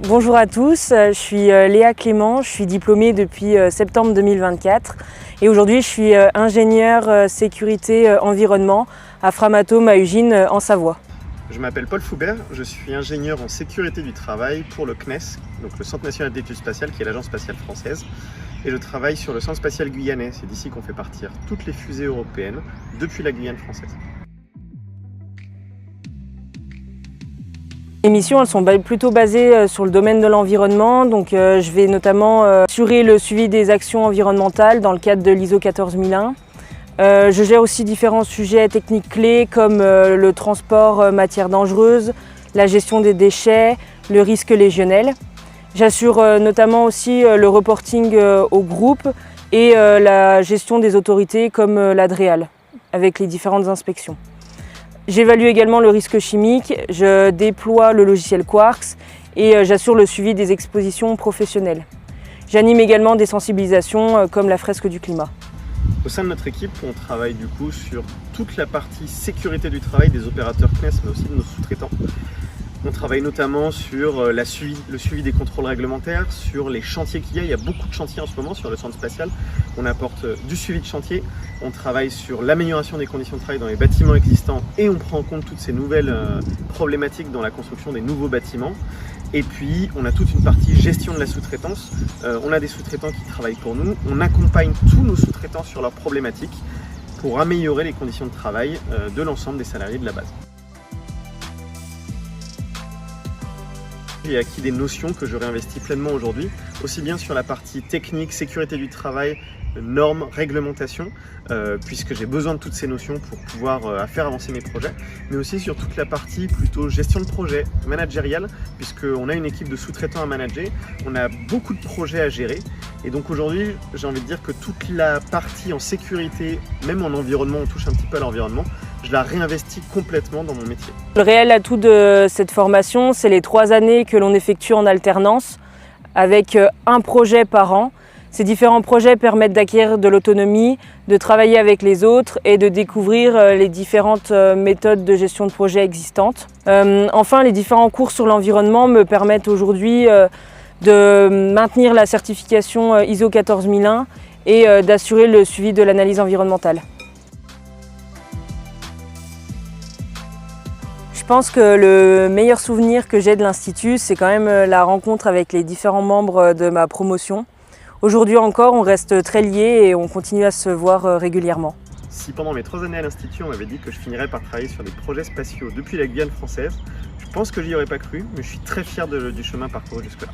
Bonjour à tous, je suis Léa Clément, je suis diplômée depuis septembre 2024 et aujourd'hui je suis ingénieure sécurité environnement à Framatome à Ugine en Savoie. Je m'appelle Paul Foubert, je suis ingénieur en sécurité du travail pour le CNES, donc le Centre national d'études spatiales qui est l'agence spatiale française, et je travaille sur le centre spatial guyanais. C'est d'ici qu'on fait partir toutes les fusées européennes depuis la Guyane française. Les missions elles sont plutôt basées sur le domaine de l'environnement, donc je vais notamment assurer le suivi des actions environnementales dans le cadre de l'ISO 14001. Je gère aussi différents sujets techniques clés comme le transport matières dangereuses, la gestion des déchets, le risque légionnel. J'assure notamment aussi le reporting au groupe et la gestion des autorités comme l'ADREAL avec les différentes inspections. J'évalue également le risque chimique, je déploie le logiciel Quarks et j'assure le suivi des expositions professionnelles. J'anime également des sensibilisations comme la fresque du climat. Au sein de notre équipe, on travaille du coup sur toute la partie sécurité du travail des opérateurs CNES, mais aussi de nos sous-traitants. On travaille notamment sur le suivi des contrôles réglementaires, sur les chantiers qu'il y a. Il y a beaucoup de chantiers en ce moment sur le centre spatial. On apporte du suivi de chantier. On travaille sur l'amélioration des conditions de travail dans les bâtiments existants et on prend en compte toutes ces nouvelles problématiques dans la construction des nouveaux bâtiments. Et puis, on a toute une partie gestion de la sous-traitance. On a des sous-traitants qui travaillent pour nous. On accompagne tous nos sous-traitants sur leurs problématiques pour améliorer les conditions de travail de l'ensemble des salariés de la base. J'ai acquis des notions que je réinvestis pleinement aujourd'hui, aussi bien sur la partie technique, sécurité du travail, normes, réglementation, puisque j'ai besoin de toutes ces notions pour pouvoir faire avancer mes projets, mais aussi sur toute la partie plutôt gestion de projet, managériale, puisqu'on a une équipe de sous-traitants à manager, on a beaucoup de projets à gérer, et donc aujourd'hui, j'ai envie de dire que toute la partie en sécurité, même en environnement, on touche un petit peu à l'environnement, je la réinvestis complètement dans mon métier. Le réel atout de cette formation, c'est les 3 années que l'on effectue en alternance avec un projet par an. Ces différents projets permettent d'acquérir de l'autonomie, de travailler avec les autres et de découvrir les différentes méthodes de gestion de projet existantes. Enfin, les différents cours sur l'environnement me permettent aujourd'hui de maintenir la certification ISO 14001 et d'assurer le suivi de l'analyse environnementale. Je pense que le meilleur souvenir que j'ai de l'Institut, c'est quand même la rencontre avec les différents membres de ma promotion. Aujourd'hui encore, on reste très liés et on continue à se voir régulièrement. Si pendant mes 3 années à l'Institut, on m'avait dit que je finirais par travailler sur des projets spatiaux depuis la Guyane française, je pense que j'y aurais pas cru, mais je suis très fier du chemin parcouru jusque-là.